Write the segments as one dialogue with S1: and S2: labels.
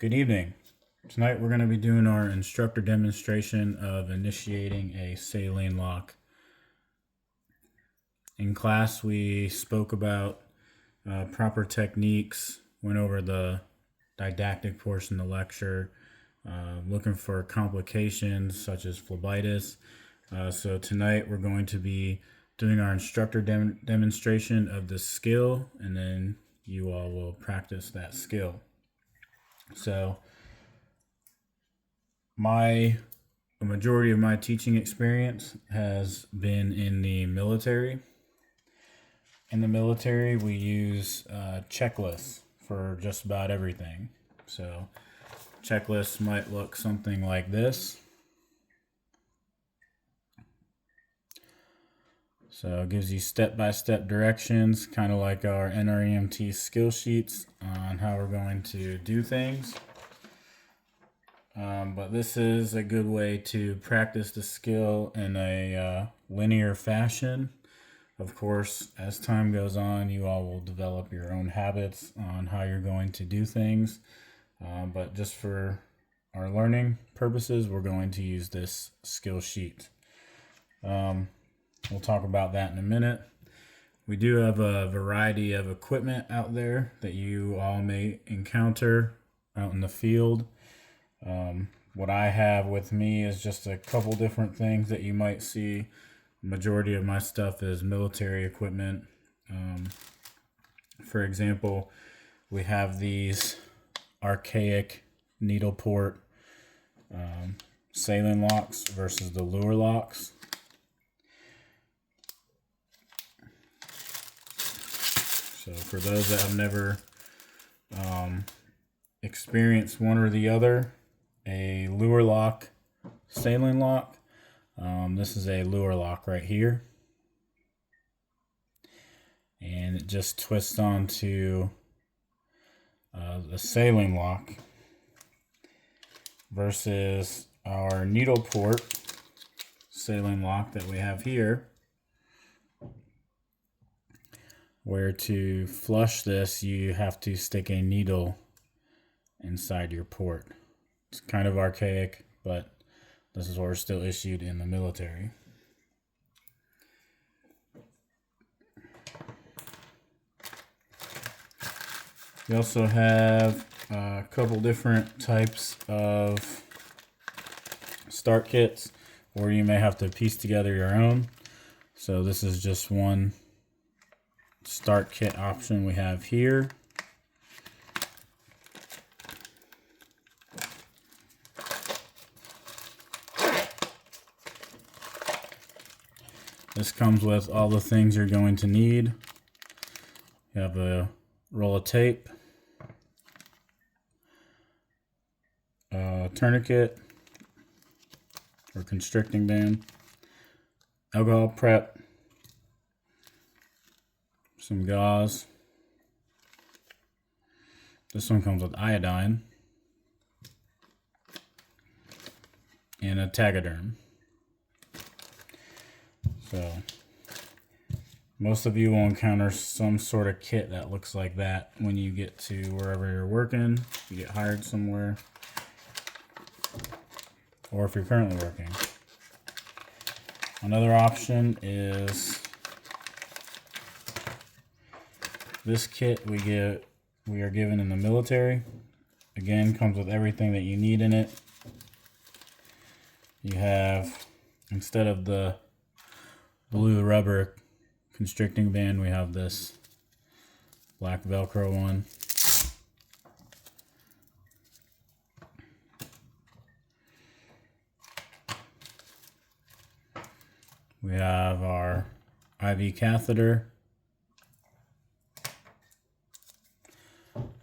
S1: Good evening. Tonight we're going to be doing our instructor demonstration of initiating a saline lock. In class we spoke about proper techniques, went over the didactic portion of the lecture, looking for complications such as phlebitis. So tonight we're going to be doing our instructor demonstration of the skill, and then you all will practice that skill. So the majority of my teaching experience has been in the military. In the military, we use checklists for just about everything. So checklists might look something like this. So it gives you step-by-step directions, kind of like our NREMT skill sheets on how we're going to do things. But this is a good way to practice the skill in a linear fashion. Of course, as time goes on, you all will develop your own habits on how you're going to do things. But just for our learning purposes, we're going to use this skill sheet. We'll talk about that in a minute. We do have a variety of equipment out there that you all may encounter out in the field. What I have with me is just a couple different things that you might see. Majority of my stuff is military equipment. For example, we have these archaic needle port saline locks versus the Luer locks. So for those that have never experienced one or the other, a Luer lock, saline lock. This is a Luer lock right here. And it just twists onto the saline lock versus our needle port saline lock that we have here, where to flush this you have to stick a needle inside your port. It's kind of archaic, but this is what we're still issued in the military. We also have a couple different types of start kits, or you may have to piece together your own. So this is just one start kit option we have here. This comes with all the things you're going to need. You have a roll of tape, a tourniquet or constricting band, alcohol prep, some gauze. This one comes with iodine, and a Tegaderm. So most of you will encounter some sort of kit that looks like that when you get to wherever you're working, you get hired somewhere, or if you're currently working. Another option is this kit we are given in the military. Again, comes with everything that you need in it. You have, instead of the blue rubber constricting band, we have this black Velcro one. We have our IV catheter.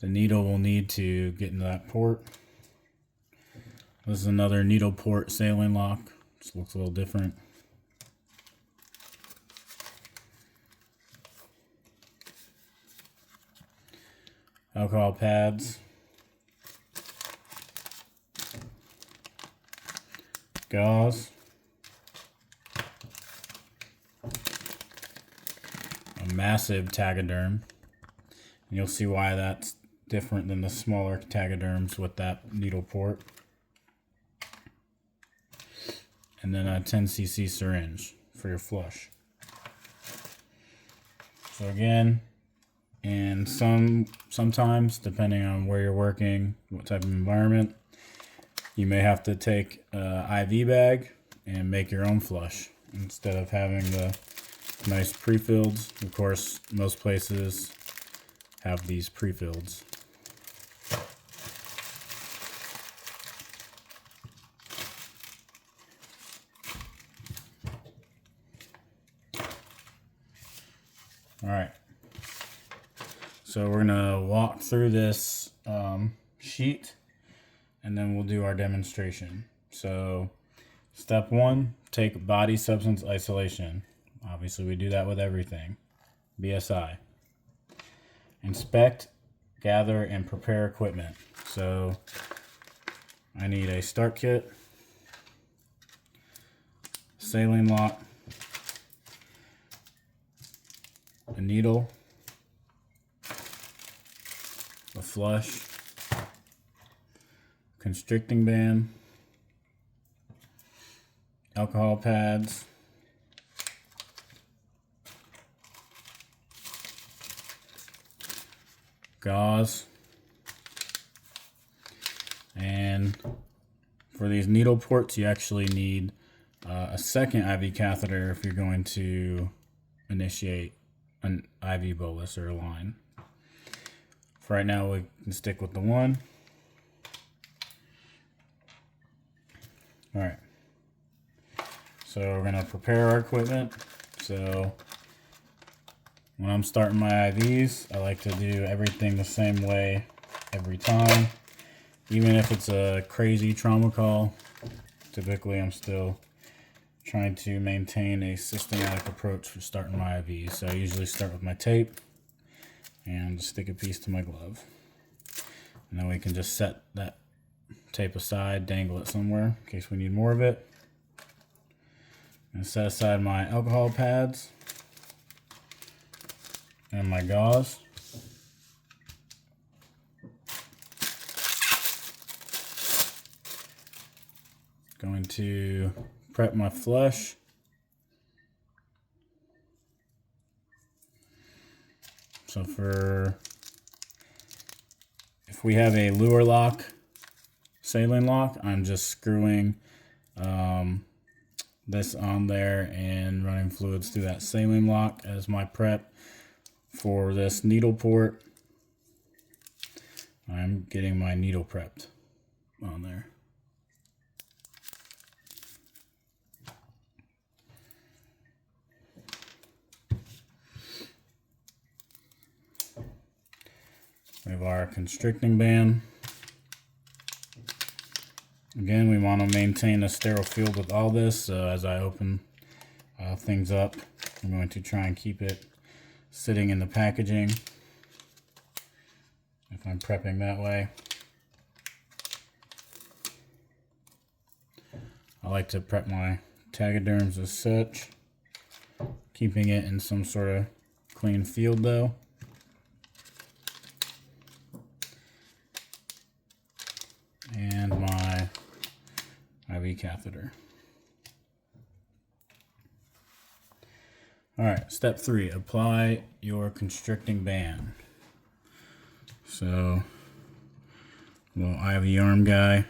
S1: The needle will need to get into that port. This is another needle port saline lock. Just looks a little different. Alcohol pads, gauze, a massive Tegaderm. And you'll see why that's different than the smaller Tegaderms with that needle port. And then a 10cc syringe for your flush. So again, and sometimes, depending on where you're working, what type of environment, you may have to take an IV bag and make your own flush instead of having the nice pre-filleds. Of course, most places have these pre-filleds. All right, so we're gonna walk through this sheet and then we'll do our demonstration. So step 1, take body substance isolation. Obviously we do that with everything. BSI. Inspect, gather, and prepare equipment. So I need a start kit, saline lock, a needle, a flush, constricting band, alcohol pads, gauze, and for these needle ports you actually need a second IV catheter if you're going to initiate an IV bolus or a line. For right now we can stick with the one. Alright, so we're going to prepare our equipment. So when I'm starting my IVs, I like to do everything the same way every time. Even if it's a crazy trauma call, typically I'm still trying to maintain a systematic approach for starting my IVs. So I usually start with my tape and stick a piece to my glove. And then we can just set that tape aside, dangle it somewhere in case we need more of it. And set aside my alcohol pads and my gauze. Going to prep my flush. So if we have a Luer lock, saline lock, I'm just screwing this on there and running fluids through that saline lock as my prep. For this needle port, I'm getting my needle prepped on there. We have our constricting band. Again, we want to maintain a sterile field with all this, so as I open things up, I'm going to try and keep it sitting in the packaging if I'm prepping that way. I like to prep my Tegaderms as such, keeping it in some sort of clean field though. And my IV catheter. Alright, step 3, apply your constricting band. So, little IV arm guy.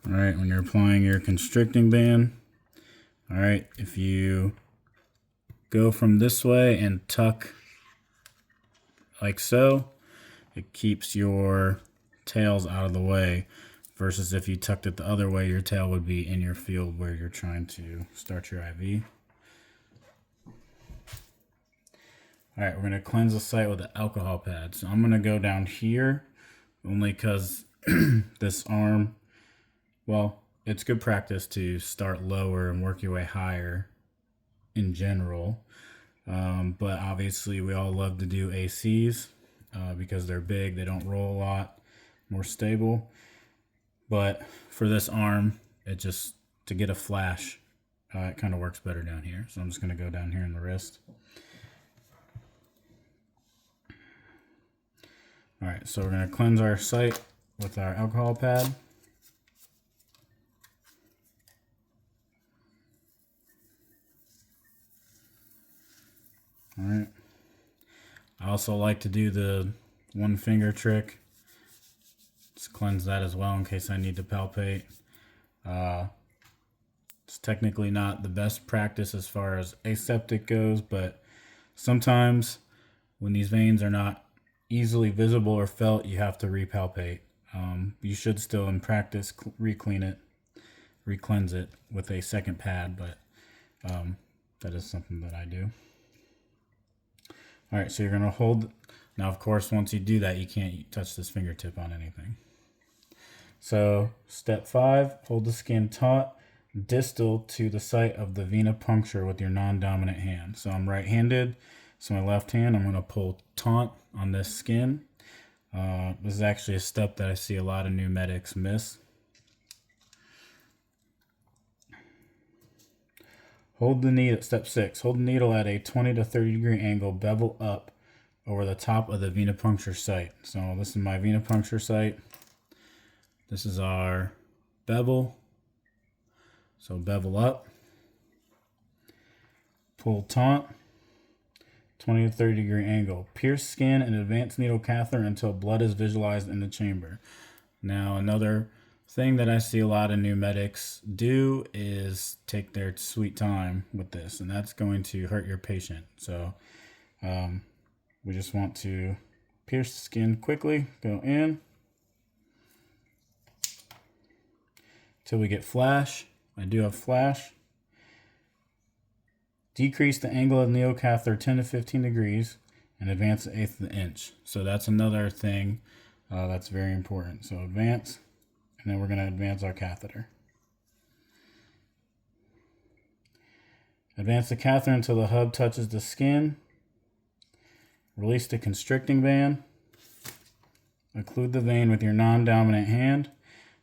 S1: Alright, when you're applying your constricting band, alright, if you go from this way and tuck like so, it keeps your tails out of the way, versus if you tucked it the other way, your tail would be in your field where you're trying to start your IV. Alright, we're going to cleanse the site with the alcohol pad. So I'm going to go down here only because this arm, well, it's good practice to start lower and work your way higher in general. But obviously we all love to do ACs because they're big, they don't roll a lot, more stable. But for this arm, it just, to get a flash, it kind of works better down here. So I'm just going to go down here in the wrist. All right, so we're going to cleanse our site with our alcohol pad. All right. I also like to do the one finger trick. Just cleanse that as well in case I need to palpate. It's technically not the best practice as far as aseptic goes, but sometimes when these veins are not easily visible or felt, you have to repalpate. You should still in practice re-cleanse it with a second pad, but that is something that I do. All right, so you're gonna hold. Now, of course, once you do that, you can't touch this fingertip on anything. So step 5, hold the skin taut, distal to the site of the vena puncture with your non-dominant hand. So I'm right-handed, so my left hand, I'm gonna pull taut on this skin. This is actually a step that I see a lot of new medics miss. Hold the needle, step 6, hold the needle at a 20 to 30 degree angle, bevel up over the top of the venipuncture site. So this is my venipuncture site. This is our bevel. So bevel up, pull taut, 20 to 30 degree angle. Pierce skin and advance needle catheter until blood is visualized in the chamber. Now another thing that I see a lot of new medics do is take their sweet time with this, and that's going to hurt your patient. So we just want to pierce the skin quickly, go in till we get flash. I do have flash. Decrease the angle of the needle catheter 10 to 15 degrees and advance 1/8 of an inch. So that's another thing that's very important. So advance, and then we're going to advance our catheter. Advance the catheter until the hub touches the skin. Release the constricting band. Occlude the vein with your non-dominant hand.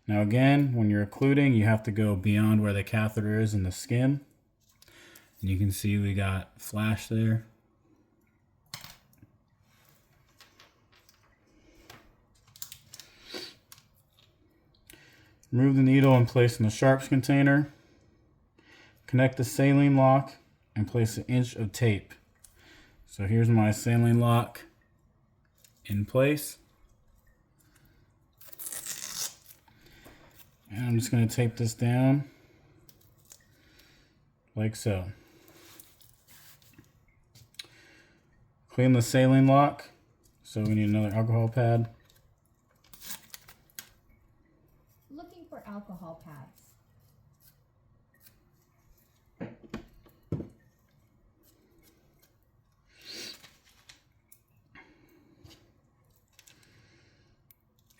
S1: Now again, when you're occluding, you have to go beyond where the catheter is in the skin. And you can see we got flash there. Remove the needle and place in the sharps container. Connect the saline lock and place 1 inch of tape. So here's my saline lock in place. And I'm just going to tape this down like so. Clean the saline lock. So we need another alcohol pad.
S2: Looking for alcohol pads.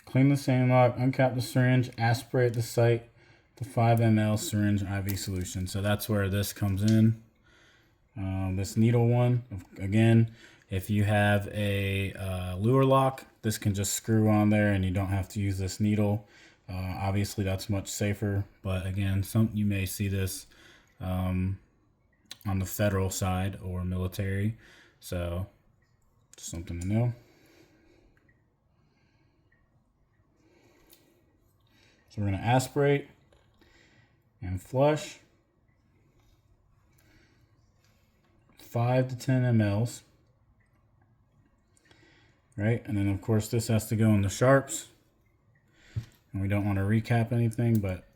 S1: Clean the saline lock, uncap the syringe, aspirate the site, the 5 ml syringe IV solution. So that's where this comes in. This needle one, again, if you have a lure lock, this can just screw on there and you don't have to use this needle. Obviously that's much safer, but again, you may see this on the federal side or military. So just something to know. So we're going to aspirate and flush 5 to 10 mLs. Right? And then of course this has to go in the sharps. And we don't want to recap anything, but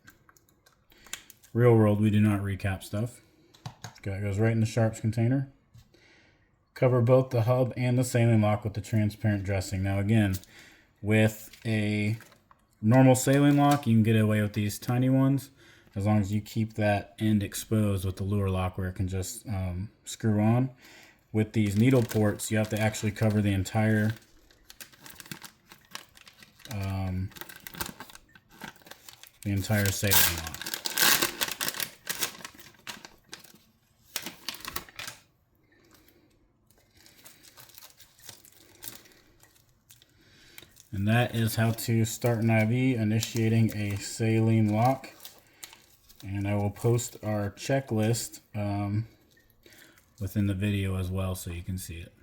S1: real world we do not recap stuff. Okay, it goes right in the sharps container. Cover both the hub and the saline lock with the transparent dressing. Now again, with a normal saline lock, you can get away with these tiny ones as long as you keep that end exposed with the lure lock where it can just screw on. With these needle ports, you have to actually cover the entire saline lock. And that is how to start an IV, initiating a saline lock. And I will post our checklist within the video as well so you can see it.